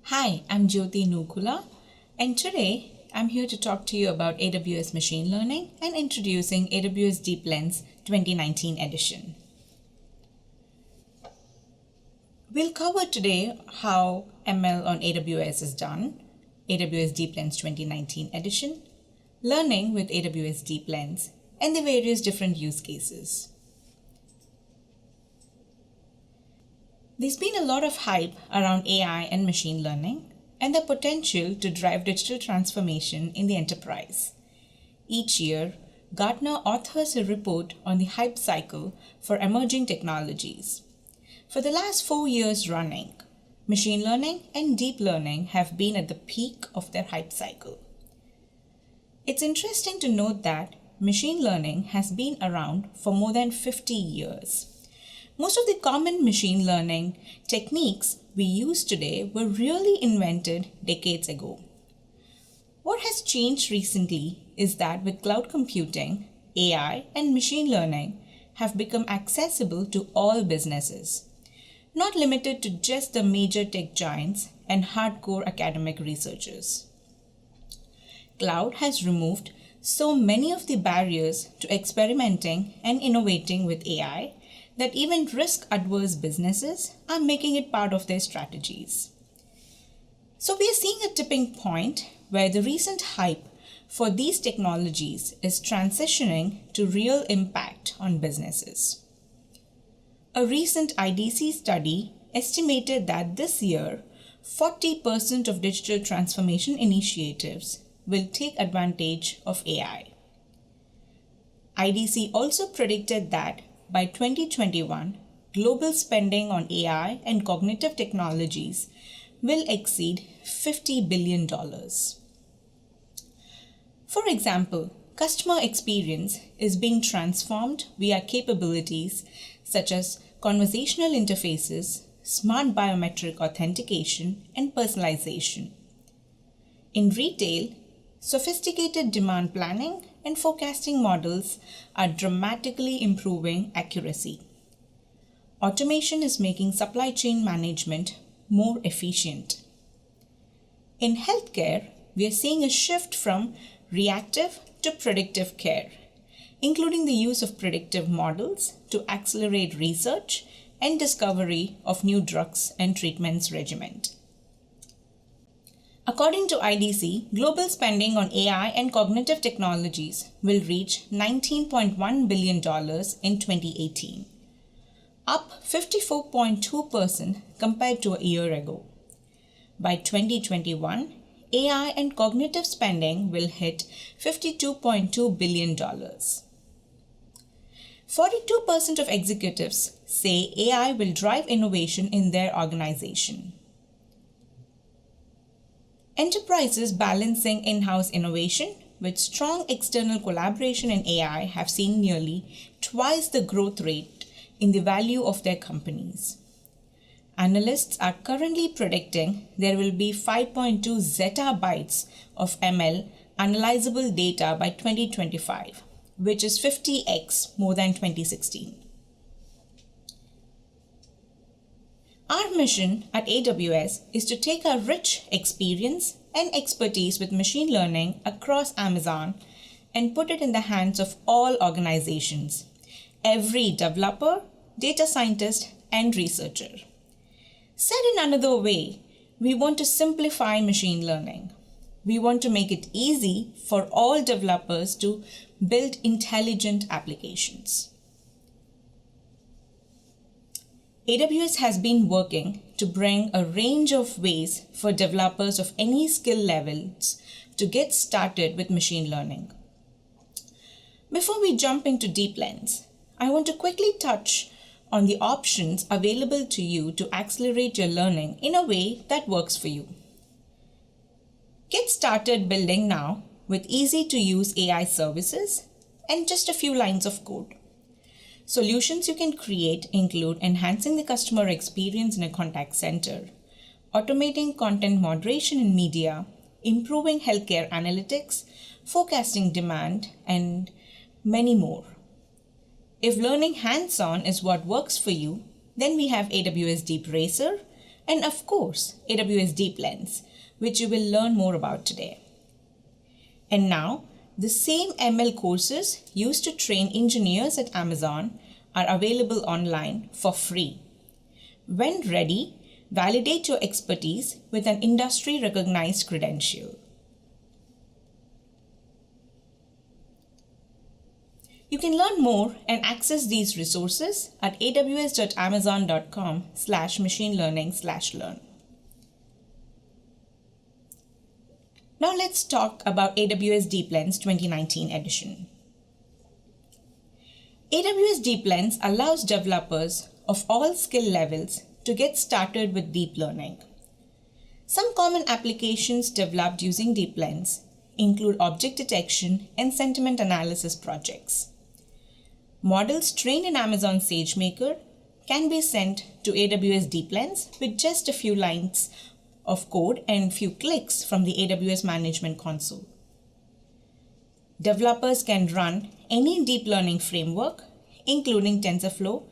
Hi, I'm Jyoti Nukula, and today I'm here to talk to you about AWS Machine Learning and introducing AWS DeepLens 2019 edition. We'll cover today how ML on AWS is done, AWS DeepLens 2019 edition, learning with AWS DeepLens, and the various different use cases. There's been a lot of hype around AI and machine learning and the potential to drive digital transformation in the enterprise. Each year, Gartner authors a report on the hype cycle for emerging technologies. For the last 4 years running, machine learning and deep learning have been at the peak of their hype cycle. It's interesting to note that machine learning has been around for more than 50 years. Most of the common machine learning techniques we use today were really invented decades ago. What has changed recently is that with cloud computing, AI and machine learning have become accessible to all businesses, not limited to just the major tech giants and hardcore academic researchers. Cloud has removed so many of the barriers to experimenting and innovating with AI that even risk-averse businesses are making it part of their strategies. So we are seeing a tipping point where the recent hype for these technologies is transitioning to real impact on businesses. A recent IDC study estimated that this year, 40% of digital transformation initiatives will take advantage of AI. IDC also predicted that by 2021, global spending on AI and cognitive technologies will exceed $50 billion. For example, customer experience is being transformed via capabilities such as conversational interfaces, smart biometric authentication, and personalization. In retail, sophisticated demand planning and forecasting models are dramatically improving accuracy. Automation is making supply chain management more efficient. In healthcare, we are seeing a shift from reactive to predictive care, including the use of predictive models to accelerate research and discovery of new drugs and treatments regimen. According to IDC, global spending on AI and cognitive technologies will reach $19.1 billion in 2018, up 54.2% compared to a year ago. By 2021, AI and cognitive spending will hit $52.2 billion. 42% of executives say AI will drive innovation in their organization. Enterprises balancing in-house innovation with strong external collaboration in AI have seen nearly twice the growth rate in the value of their companies. Analysts are currently predicting there will be 5.2 zettabytes of ML analyzable data by 2025, which is 50x more than 2016. Our mission at AWS is to take our rich experience and expertise with machine learning across Amazon and put it in the hands of all organizations, every developer, data scientist, and researcher. Said in another way, we want to simplify machine learning. We want to make it easy for all developers to build intelligent applications. AWS has been working to bring a range of ways for developers of any skill levels to get started with machine learning. Before we jump into DeepLens, I want to quickly touch on the options available to you to accelerate your learning in a way that works for you. Get started building now with easy-to-use AI services and just a few lines of code. Solutions you can create include enhancing the customer experience in a contact center, automating content moderation in media, improving healthcare analytics, forecasting demand, and many more. If learning hands-on is what works for you, then we have AWS DeepRacer and of course AWS DeepLens, which you will learn more about today. And now, the same ML courses used to train engineers at Amazon are available online for free. When ready, validate your expertise with an industry-recognized credential. You can learn more and access these resources at aws.amazon.com/machine-learning/learn. Now let's talk about AWS DeepLens 2019 edition. AWS DeepLens allows developers of all skill levels to get started with deep learning. Some common applications developed using DeepLens include object detection and sentiment analysis projects. Models trained in Amazon SageMaker can be sent to AWS DeepLens with just a few lines of code and few clicks from the AWS Management Console. Developers can run any deep learning framework, including TensorFlow,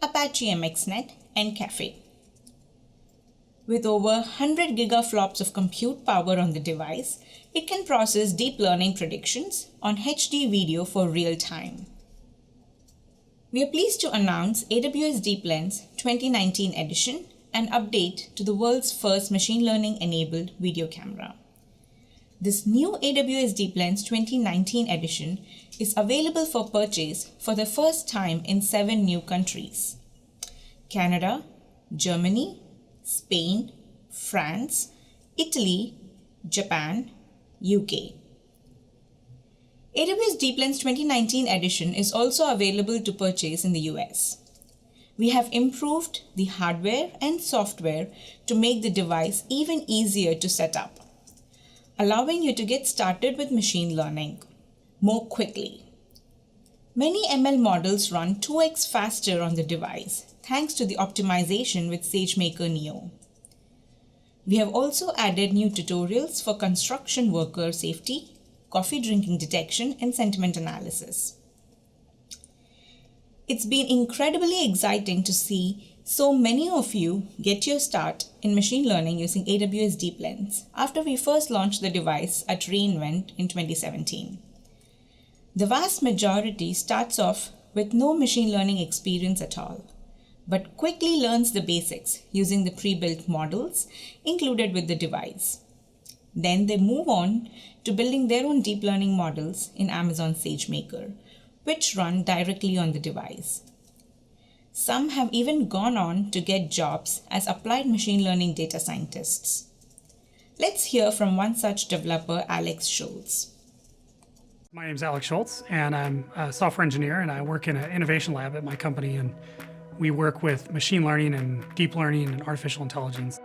Apache MXNet, and Caffe. With over 100 gigaflops of compute power on the device, it can process deep learning predictions on HD video for real time. We are pleased to announce AWS DeepLens 2019 edition, an update to the world's first machine learning-enabled video camera. This new AWS DeepLens 2019 edition is available for purchase for the first time in 7 new countries: Canada, Germany, Spain, France, Italy, Japan, UK. AWS DeepLens 2019 edition is also available to purchase in the US. We have improved the hardware and software to make the device even easier to set up, allowing you to get started with machine learning more quickly. Many ML models run 2x faster on the device thanks to the optimization with SageMaker Neo. We have also added new tutorials for construction worker safety, coffee drinking detection, and sentiment analysis. It's been incredibly exciting to see so many of you get your start in machine learning using AWS DeepLens after we first launched the device at reInvent in 2017. The vast majority starts off with no machine learning experience at all, but quickly learns the basics using the pre-built models included with the device. Then they move on to building their own deep learning models in Amazon SageMaker, which run directly on the device. Some have even gone on to get jobs as applied machine learning data scientists. Let's hear from one such developer, Alex Schultz. My name is Alex Schultz, and I'm a software engineer, and I work in an innovation lab at my company, and we work with machine learning and deep learning and artificial intelligence.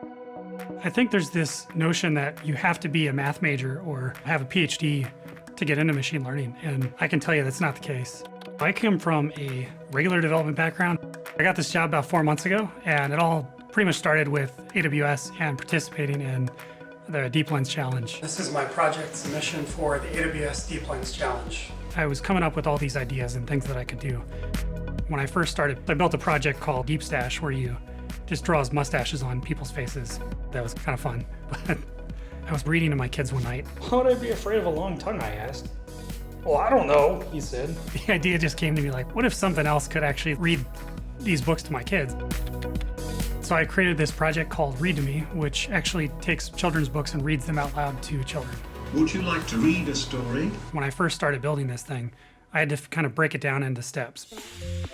I think there's this notion that you have to be a math major or have a PhD to get into machine learning, and I can tell you that's not the case. I come from a regular development background. I got this job about 4 months ago, and it all pretty much started with AWS and participating in the DeepLens Challenge. This is my project submission for the AWS DeepLens Challenge. I was coming up with all these ideas and things that I could do. When I first started, I built a project called Deep Stash where you just draws mustaches on people's faces. That was kind of fun. But I was reading to my kids one night. Why would I be afraid of a long tongue, I asked. Well, I don't know, he said. The idea just came to me like, what if something else could actually read these books to my kids? So I created this project called Read to Me, which actually takes children's books and reads them out loud to children. Would you like to read a story? When I first started building this thing, I had to kind of break it down into steps.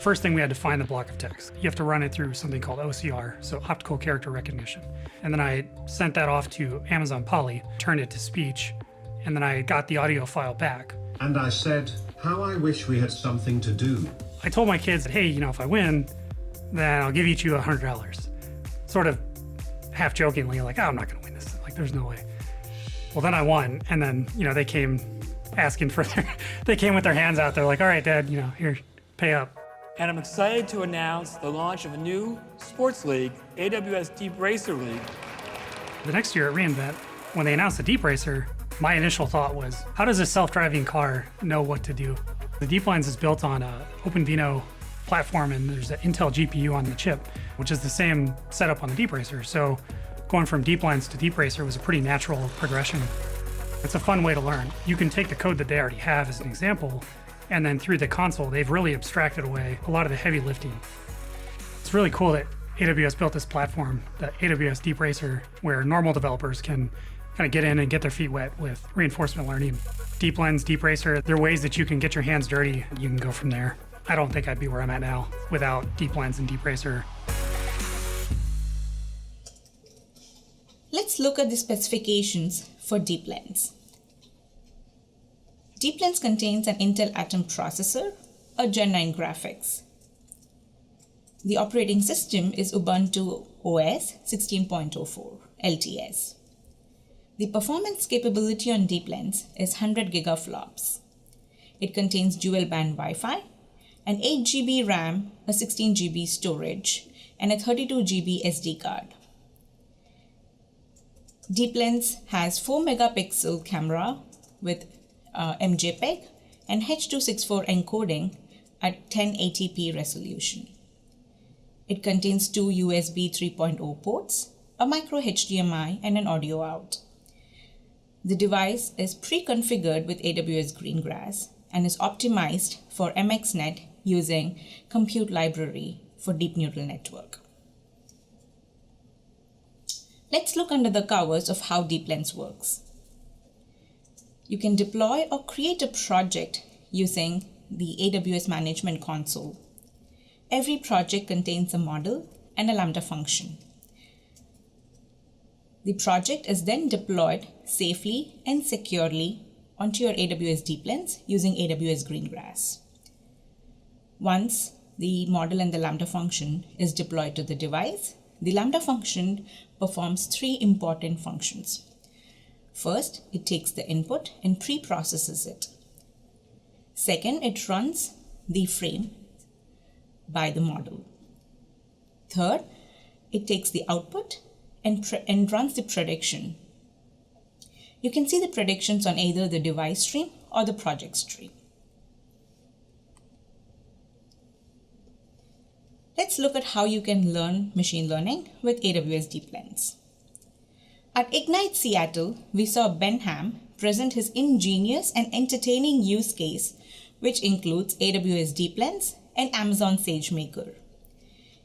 First thing, we had to find the block of text. You have to run it through something called OCR, so optical character recognition. And then I sent that off to Amazon Poly, turned it to speech, and then I got the audio file back. And I said, how I wish we had something to do. I told my kids that, hey, if I win, then I'll give each you $100. Sort of half jokingly, like, oh, I'm not gonna win this. Like, there's no way. Well, then I won, and then, they came asking for they came with their hands out. They're like, all right, Dad, here, pay up. And I'm excited to announce the launch of a new sports league, AWS DeepRacer League. The next year at reInvent, when they announced the DeepRacer, My initial thought was, how does a self-driving car know what to do? The DeepLens is built on an OpenVINO platform, and there's an Intel GPU on the chip, which is the same setup on the Deep Racer. So going from DeepLens to Deep Racer was a pretty natural progression. It's a fun way to learn. You can take the code that they already have as an example, and then through the console, they've really abstracted away a lot of the heavy lifting. It's really cool that AWS built this platform, the AWS Deep Racer, where normal developers can kind of get in and get their feet wet with reinforcement learning. DeepLens, Deep Racer, they're ways that you can get your hands dirty. You can go from there. I don't think I'd be where I'm at now without DeepLens and Deep Racer. Let's look at the specifications for DeepLens. DeepLens contains an Intel Atom processor, a Gen 9 graphics. The operating system is Ubuntu OS 16.04 LTS. The performance capability on DeepLens is 100 gigaflops. It contains dual-band Wi-Fi, an 8 GB RAM, a 16 GB storage, and a 32 GB SD card. DeepLens has 4 megapixel camera with MJPEG and H.264 encoding at 1080p resolution. It contains 2 USB 3.0 ports, a micro HDMI, and an audio out. The device is pre-configured with AWS Greengrass and is optimized for MXNet using Compute Library for Deep Neural Network. Let's look under the covers of how DeepLens works. You can deploy or create a project using the AWS Management Console. Every project contains a model and a Lambda function. The project is then deployed safely and securely onto your AWS DeepLens using AWS Greengrass. Once the model and the Lambda function is deployed to the device, the Lambda function performs 3 important functions. First, it takes the input and pre-processes it. Second, it runs the frame by the model. Third, it takes the output and runs the prediction. You can see the predictions on either the device stream or the project stream. Let's look at how you can learn machine learning with AWS DeepLens. At Ignite Seattle, we saw Ben Ham present his ingenious and entertaining use case, which includes AWS DeepLens and Amazon SageMaker.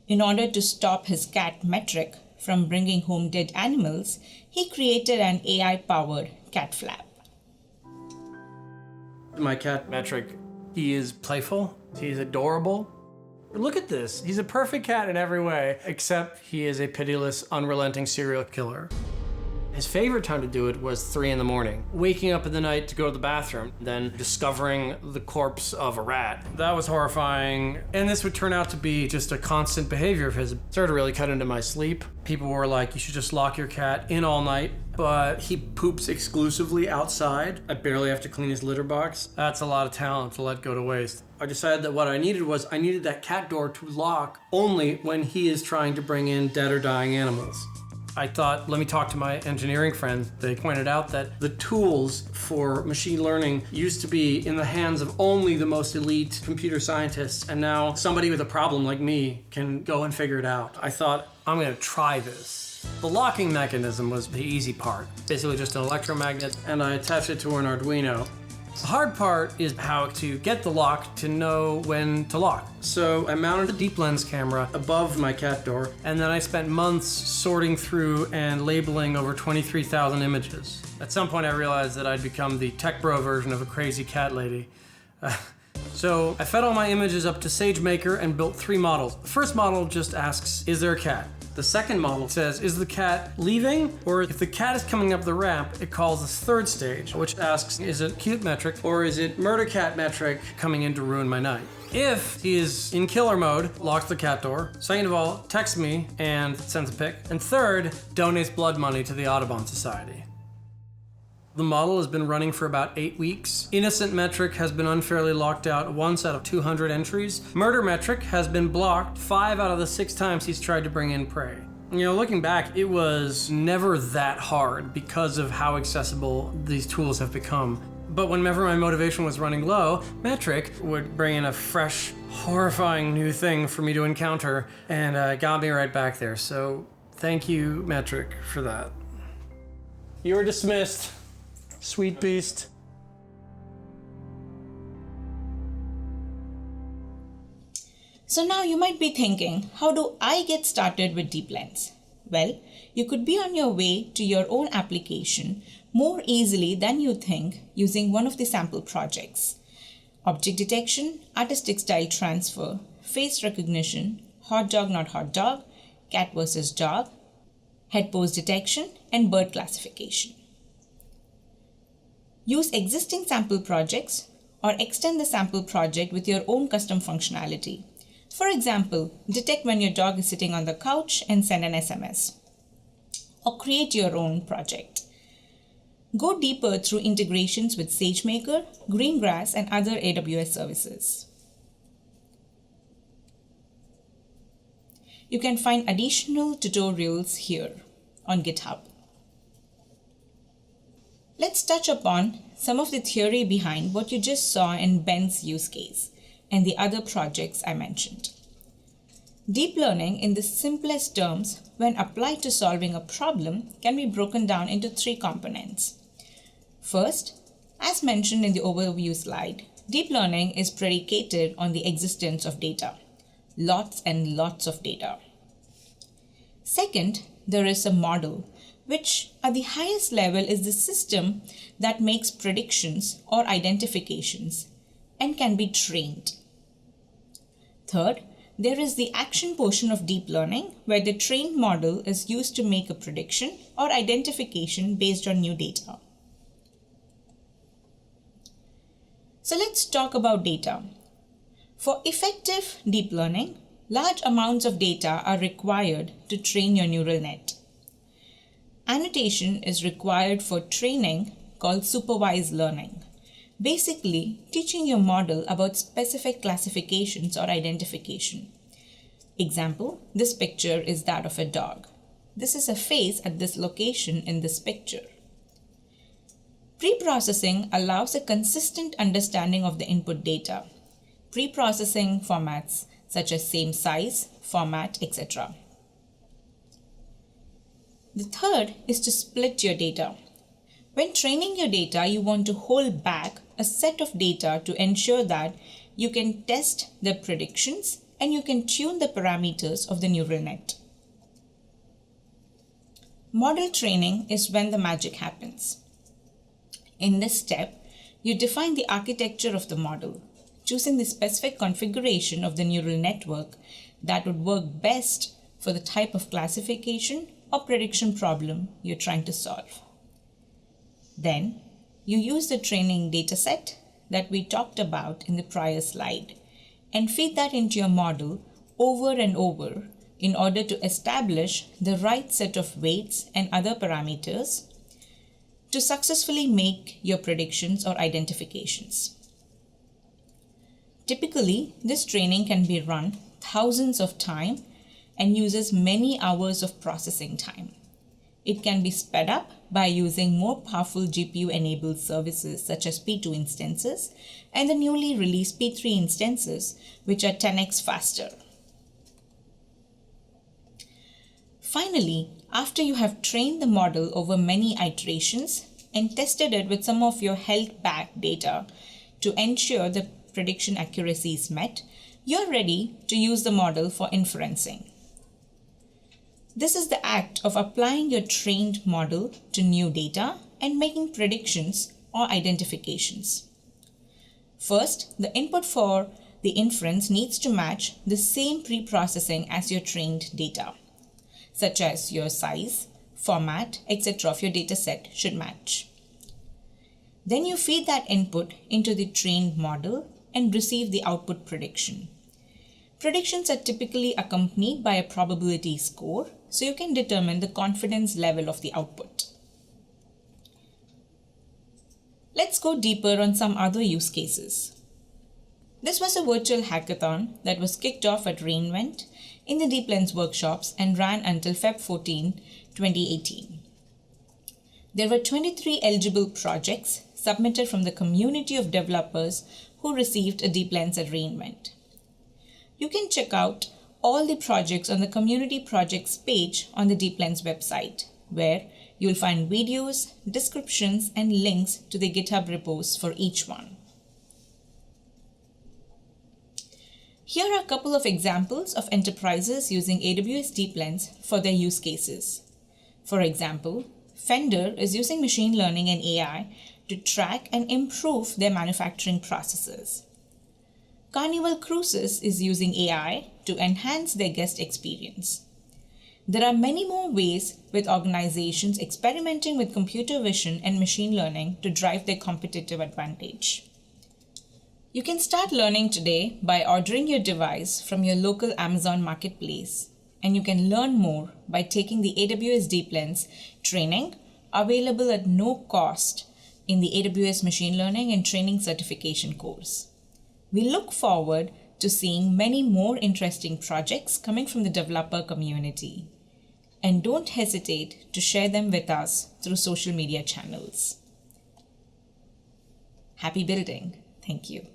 In order to stop his cat Metric from bringing home dead animals, he created an AI-powered cat flap. My cat Metric, he is playful, he's adorable. Look at this, he's a perfect cat in every way, except he is a pitiless, unrelenting serial killer. His favorite time to do it was 3 in the morning, waking up in the night to go to the bathroom, then discovering the corpse of a rat. That was horrifying, and this would turn out to be just a constant behavior of his. It started to really cut into my sleep. People were like, you should just lock your cat in all night, but he poops exclusively outside. I barely have to clean his litter box. That's a lot of talent to let go to waste. I decided that what I needed was I needed that cat door to lock only when he is trying to bring in dead or dying animals. I thought, let me talk to my engineering friends. They pointed out that the tools for machine learning used to be in the hands of only the most elite computer scientists, and now somebody with a problem like me can go and figure it out. I thought, I'm gonna try this. The locking mechanism was the easy part. Basically just an electromagnet, and I attached it to an Arduino. The hard part is how to get the lock to know when to lock. So I mounted a DeepLens camera above my cat door, and then I spent months sorting through and labeling over 23,000 images. At some point I realized that I'd become the tech bro version of a crazy cat lady. So I fed all my images up to SageMaker and built 3 models. The first model just asks, is there a cat? The second model says, is the cat leaving? Or if the cat is coming up the ramp, it calls this third stage, which asks, is it cute Metric or is it murder cat Metric coming in to ruin my night? If he is in killer mode, locks the cat door. Second of all, texts me and sends a pic. And third, donates blood money to the Audubon Society. The model has been running for about 8 weeks. Innocent Metric has been unfairly locked out once out of 200 entries. Murder Metric has been blocked 5 out of the 6 times he's tried to bring in prey. Looking back, it was never that hard because of how accessible these tools have become. But whenever my motivation was running low, Metric would bring in a fresh, horrifying new thing for me to encounter, and got me right back there. So thank you, Metric, for that. You are dismissed, sweet beast. So now you might be thinking, how do I get started with DeepLens? Well, you could be on your way to your own application more easily than you think using one of the sample projects. Object detection, artistic style transfer, face recognition, hot dog not hot dog, cat versus dog, head pose detection, and bird classification. Use existing sample projects or extend the sample project with your own custom functionality. For example, detect when your dog is sitting on the couch and send an SMS. Or create your own project. Go deeper through integrations with SageMaker, Greengrass, and other AWS services. You can find additional tutorials here on GitHub. Let's touch upon some of the theory behind what you just saw in Ben's use case and the other projects I mentioned. Deep learning, in the simplest terms, when applied to solving a problem, can be broken down into three components. First, as mentioned in the overview slide, deep learning is predicated on the existence of data. Lots and lots of data. Second, there is a model, which at the highest level is the system that makes predictions or identifications and can be trained. Third, there is the action portion of deep learning, where the trained model is used to make a prediction or identification based on new data. So let's talk about data. For effective deep learning, large amounts of data are required to train your neural net. Annotation is required for training, called supervised learning. Basically, teaching your model about specific classifications or identification. Example, this picture is that of a dog. This is a face at this location in this picture. Pre-processing allows a consistent understanding of the input data. Pre-processing formats such as same size, format, etc. The third is to split your data. When training your data, you want to hold back a set of data to ensure that you can test the predictions and you can tune the parameters of the neural net. Model training is when the magic happens. In this step, you define the architecture of the model, choosing the specific configuration of the neural network that would work best for the type of classification or prediction problem you're trying to solve. Then, you use the training dataset that we talked about in the prior slide and feed that into your model over and over in order to establish the right set of weights and other parameters to successfully make your predictions or identifications. Typically, this training can be run thousands of times and uses many hours of processing time. It can be sped up by using more powerful GPU-enabled services such as P2 instances and the newly released P3 instances, which are 10x faster. Finally, after you have trained the model over many iterations and tested it with some of your held back data to ensure the prediction accuracy is met, you're ready to use the model for inferencing. This is the act of applying your trained model to new data and making predictions or identifications. First, the input for the inference needs to match the same pre-processing as your trained data, such as your size, format, etc. of your dataset should match. Then you feed that input into the trained model and receive the output prediction. Predictions are typically accompanied by a probability score, so you can determine the confidence level of the output. Let's go deeper on some other use cases. This was a virtual hackathon that was kicked off at re:Invent in the DeepLens workshops and ran until Feb 14, 2018. There were 23 eligible projects submitted from the community of developers who received a DeepLens at re:Invent. You can check out all the projects on the Community Projects page on the DeepLens website, where you'll find videos, descriptions, and links to the GitHub repos for each one. Here are a couple of examples of enterprises using AWS DeepLens for their use cases. For example, Fender is using machine learning and AI to track and improve their manufacturing processes. Carnival Cruises is using AI to enhance their guest experience. There are many more ways with organizations experimenting with computer vision and machine learning to drive their competitive advantage. You can start learning today by ordering your device from your local Amazon marketplace, and you can learn more by taking the AWS DeepLens training available at no cost in the AWS Machine Learning and Training Certification course. We look forward to seeing many more interesting projects coming from the developer community, and don't hesitate to share them with us through social media channels. Happy building. Thank you.